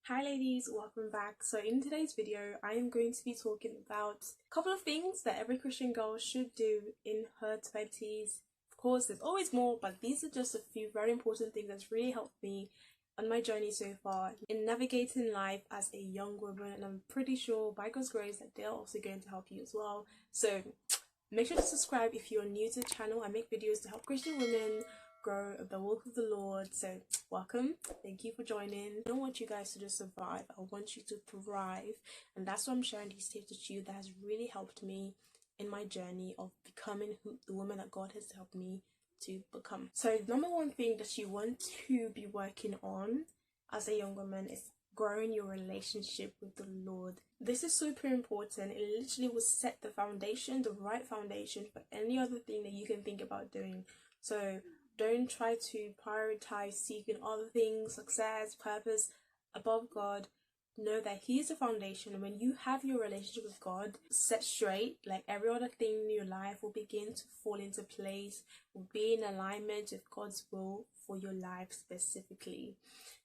Hi ladies, welcome back. So in today's video, I am going to be talking about a couple of things that every Christian girl should do in her 20s. Of course, there's always more, but these are just a few very important things that's really helped me on my journey so far in navigating life as a young woman, and I'm pretty sure by God's grace that they're also going to help you as well. So make sure to subscribe if you're new to the channel. I make videos to help Christian women grow the walk of the Lord. So welcome, thank you for joining. I don't want you guys to just survive, I want you to thrive, and that's why I'm sharing these tips with you that has really helped me in my journey of becoming the woman that God has helped me to become. So number one thing that you want to be working on as a young woman is growing your relationship with the Lord. This is super important. It literally will set the foundation, the right foundation for any other thing that you can think about doing. So don't try to prioritize seeking other things, success, purpose above God. Know that He is the foundation, and when you have your relationship with God set straight, like every other thing in your life will begin to fall into place, will be in alignment with God's will for your life specifically.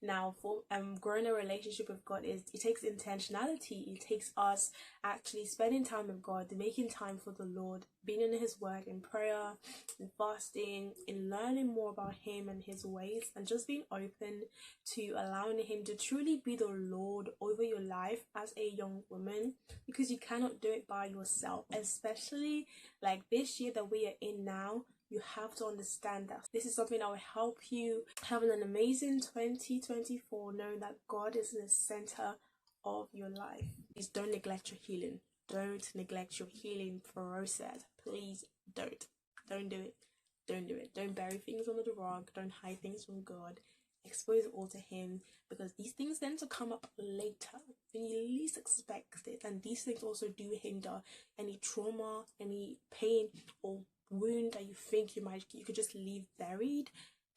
Now, for growing a relationship with God, it takes intentionality. It takes us actually spending time with God, making time for the Lord, being in His Word, in prayer, in fasting, in learning more about Him and His ways, and just being open to allowing Him to truly be the Lord over your life as a young woman, because you cannot do it by yourself, especially like this year that we are in now. You have to understand that this is something that will help you having an amazing 2024, knowing that God is in the center of your life. Please don't neglect your healing. Don't neglect your healing process. Please don't. Don't do it. Don't do it. Don't bury things under the rug. Don't hide things from God. Expose it all to Him, because these things tend to come up later when you least expect it, and these things also do hinder any trauma, any pain or wound that you think you could just leave buried.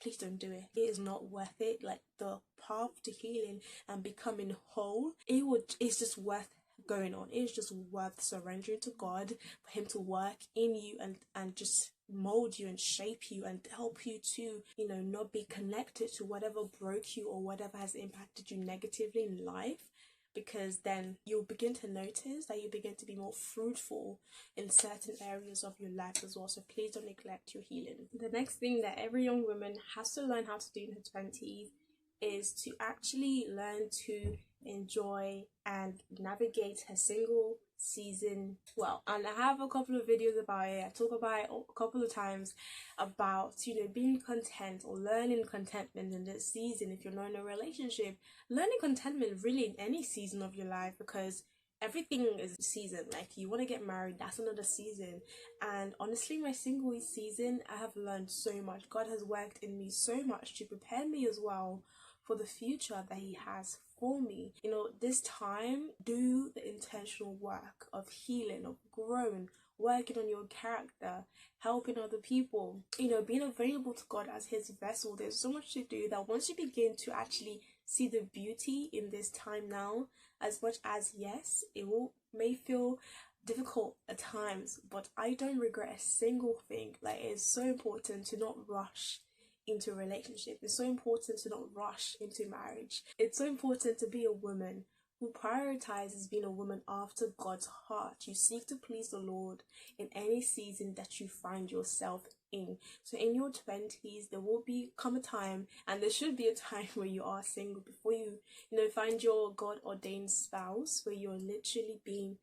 Please don't do it. It is not worth it. Like, the path to healing and becoming whole, it's just worth going on. It's just worth surrendering to God for Him to work in you and just mold you and shape you and help you to, not be connected to whatever broke you or whatever has impacted you negatively in life, because then you'll begin to notice that you begin to be more fruitful in certain areas of your life as well. So please don't neglect your healing. The next thing that every young woman has to learn how to do in her 20s is to actually learn to enjoy and navigate her single season well. And I have a couple of videos about it. I talk about it a couple of times about being content or learning contentment in this season. If you're not in a relationship, learning contentment really in any season of your life, because everything is a season. Like, you want to get married, that's another season. And honestly, my single season, I have learned so much. God has worked in me so much to prepare me as well for the future that He has for me. This time, do the intentional work of healing, of growing, working on your character, helping other people, being available to God as His vessel. There's so much to do that once you begin to actually see the beauty in this time now, as much as, yes, may feel difficult at times, but I don't regret a single thing. Like, it's so important to not rush into a relationship. It's so important to not rush into marriage. It's so important to be a woman who prioritizes being a woman after God's heart. You seek to please the Lord in any season that you find yourself in. So in your 20s, there will come a time, and there should be a time, where you are single before you find your God-ordained spouse, where you're literally being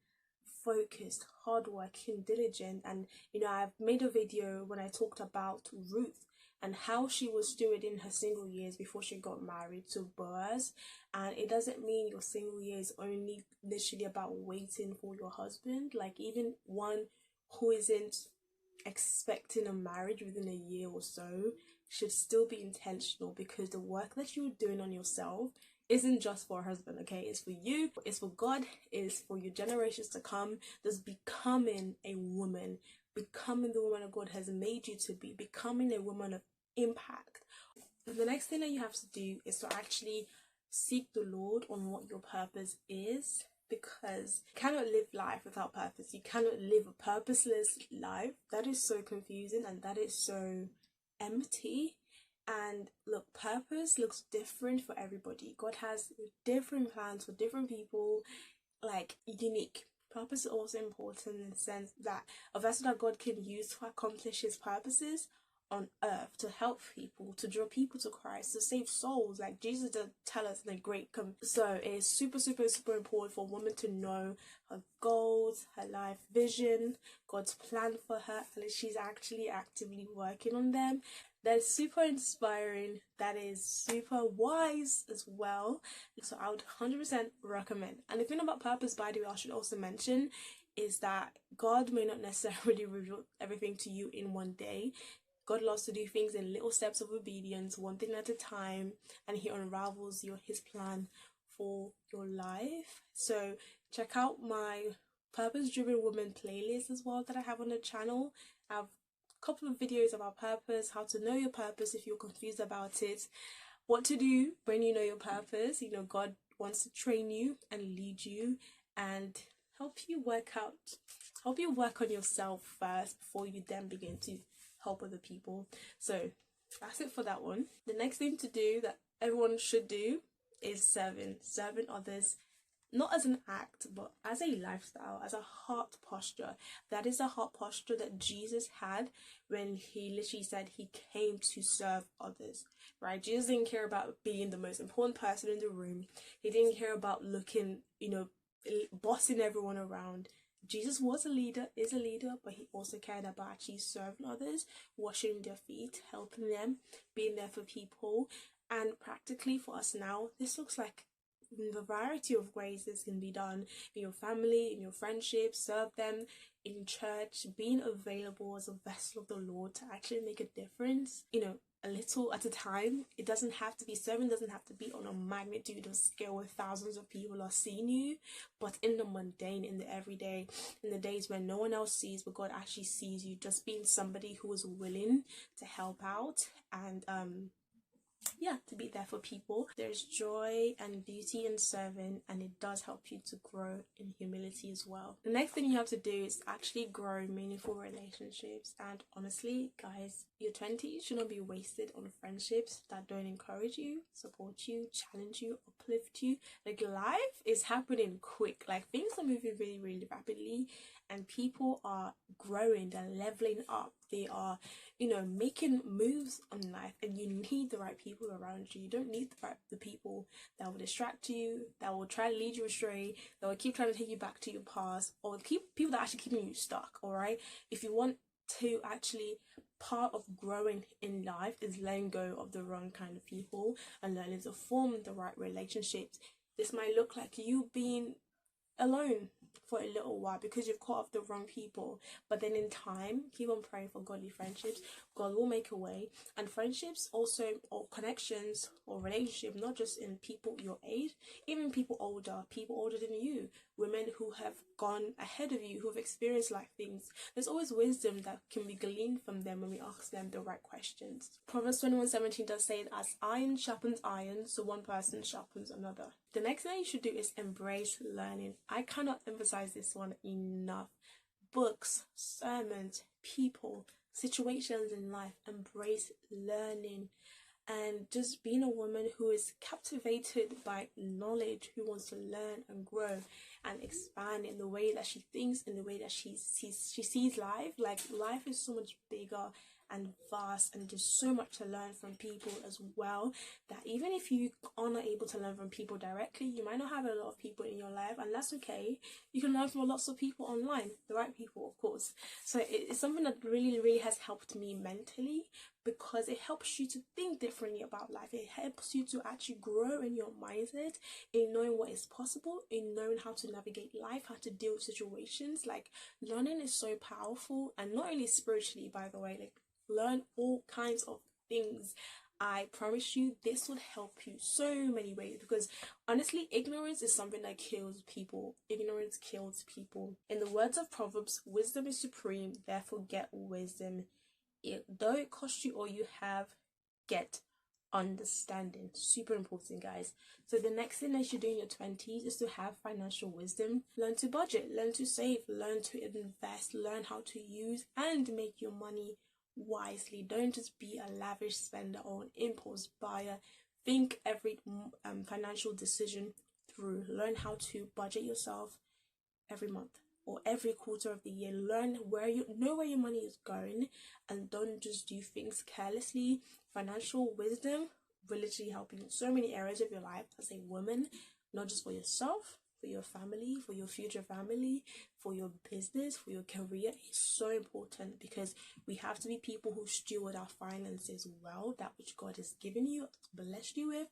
focused, hardworking, diligent. And I've made a video when I talked about Ruth and how she was stewarding her single years before she got married to Boaz. And it doesn't mean your single year is only literally about waiting for your husband. Like, even one who isn't expecting a marriage within a year or so should still be intentional, because the work that you're doing on yourself isn't just for a husband, okay? It's for you, it's for God, it's for your generations to come. Just becoming a woman, becoming the woman that God has made you to be, becoming a woman of impact. The next thing that you have to do is to actually seek the Lord on what your purpose is, because you cannot live life without purpose. You cannot live a purposeless life. That is so confusing and that is so empty. And look, purpose looks different for everybody. God has different plans for different people, like unique. Purpose is also important in the sense that a vessel that God can use to accomplish his purposes on earth, to help people, to draw people to Christ, to save souls, like Jesus did tell us in the so it's super important for a woman to know her goals, her life vision, God's plan for her, and she's actually actively working on them. That is super inspiring, that is super wise as well, so I would 100% recommend. And the thing about purpose, by the way, I should also mention is that God may not necessarily reveal everything to you in one day. God loves to do things in little steps of obedience, one thing at a time, and he unravels his plan for your life. So check out my Purpose Driven Woman playlist as well that I have on the channel. I have a couple of videos about purpose, how to know your purpose if you're confused about it, what to do when you know your purpose. You know, God wants to train you and lead you and help you work on yourself first before you then begin to help other people. So that's it for that one. The next thing to do that everyone should do is serving others, not as an act but as a lifestyle, as a heart posture. That is a heart posture that Jesus had when he literally said he came to serve others, right? Jesus didn't care about being the most important person in the room. He didn't care about looking, bossing everyone around. Jesus was a leader, is a leader, but he also cared about actually serving others, washing their feet, helping them, being there for people. And practically for us now, this looks like a variety of ways this can be done in your family, in your friendships, serve them in church, being available as a vessel of the Lord to actually make a difference, a little at a time. It doesn't have to be, serving doesn't have to be on a magnitude or scale where thousands of people are seeing you, but in the mundane, in the everyday, in the days when no one else sees but God actually sees you, just being somebody who is willing to help out and to be there for people. There's joy and beauty in serving, and it does help you to grow in humility as well. The next thing you have to do is actually grow meaningful relationships. And honestly, guys, your 20s should not be wasted on friendships that don't encourage you, support you, challenge you, uplift you. Like, life is happening quick, like things are moving really rapidly, and people are growing, they're leveling up, they are making moves on life, and you need the right people around you. You don't need the people that will distract you, that will try to lead you astray, that will keep trying to take you back to your past, or people that are actually keeping you stuck. All right, if you want to actually, part of growing in life is letting go of the wrong kind of people and learning to form the right relationships. This might look like you being alone for a little while because you've caught off the wrong people, but then in time, keep on praying for godly friendships. God will make a way. And friendships also, or connections or relationship, not just in people your age, even people older than you, women who have gone ahead of you, who have experienced life things. There's always wisdom that can be gleaned from them when we ask them the right questions. Proverbs 21:17 does say that as iron sharpens iron, so one person sharpens another. The next thing you should do is embrace learning. I cannot emphasize this one enough. Books, sermons, people, situations in life. Embrace learning. And just being a woman who is captivated by knowledge, who wants to learn and grow and expand in the way that she thinks, in the way that she sees life. Like, life is so much bigger and vast, and there's so much to learn from people as well, that even if you are not able to learn from people directly, you might not have a lot of people in your life, and that's okay. You can learn from lots of people online, the right people, of course. So it's something that really has helped me mentally, because it helps you to think differently about life. It helps you to actually grow in your mindset, in knowing what is possible, in knowing how to navigate life, how to deal with situations. Like, learning is so powerful, and not only spiritually, by the way. Like, learn all kinds of things. I promise you, this would help you so many ways, because honestly, ignorance is something that kills people. Ignorance kills people. In the words of Proverbs, wisdom is supreme, therefore get wisdom. Though it costs you all you have, get understanding. Super important, guys. So the next thing that you should do in your 20s is to have financial wisdom. Learn to budget, learn to save, learn to invest, learn how to use and make your money wisely. Don't just be a lavish spender or an impulse buyer. Think every financial decision through. Learn how to budget yourself every month or every quarter of the year. Learn where you know where your money is going, and don't just do things carelessly. Financial wisdom will literally help you in so many areas of your life as a woman, not just for yourself, for your family, for your future family, for your business, for your career. It's so important because we have to be people who steward our finances well, that which God has given you, blessed you with,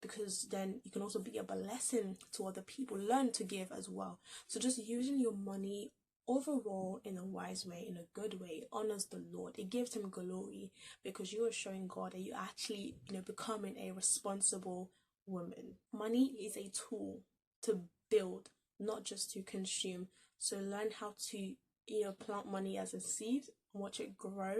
because then you can also be a blessing to other people. Learn to give as well. So just using your money overall in a wise way, in a good way, honors the Lord. It gives him glory because you are showing God that you actually, becoming a responsible woman. Money is a tool to build, not just to consume. So learn how to plant money as a seed and watch it grow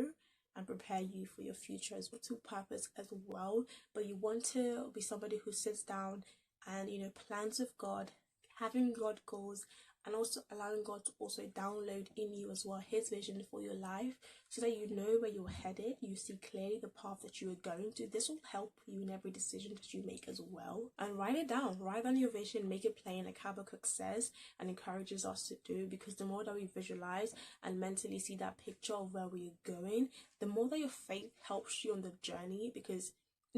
and prepare you for your future as well, to purpose as well. But you want to be somebody who sits down and plans with God, having God goals, and also allowing God to also download in you as well his vision for your life, so that you know where you're headed, you see clearly the path that you are going to. This will help you in every decision that you make as well. And write it down, write down your vision, make it plain, like Habakkuk says and encourages us to do, because the more that we visualize and mentally see that picture of where we're going, the more that your faith helps you on the journey. Because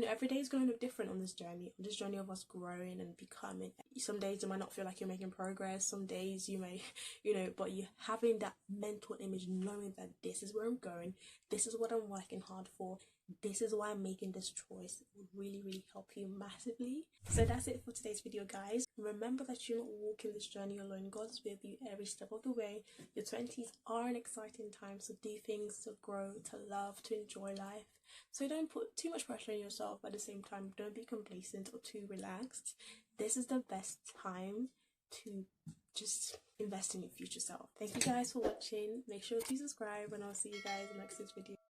every day is going to look different on this journey of us growing and becoming. Some days you might not feel like you're making progress, some days you may, but you having that mental image, knowing that this is where I'm going, this is what I'm working hard for, this is why I'm making this choice, it would really, really help you massively. So that's it for today's video, guys. Remember that you're not walking this journey alone. God's with you every step of the way. Your 20s are an exciting time, so do things to grow, to love, to enjoy life. So don't put too much pressure on yourself, but at the same time, don't be complacent or too relaxed. This is the best time to just invest in your future self. Thank you guys for watching. Make sure to subscribe, and I'll see you guys in the next video.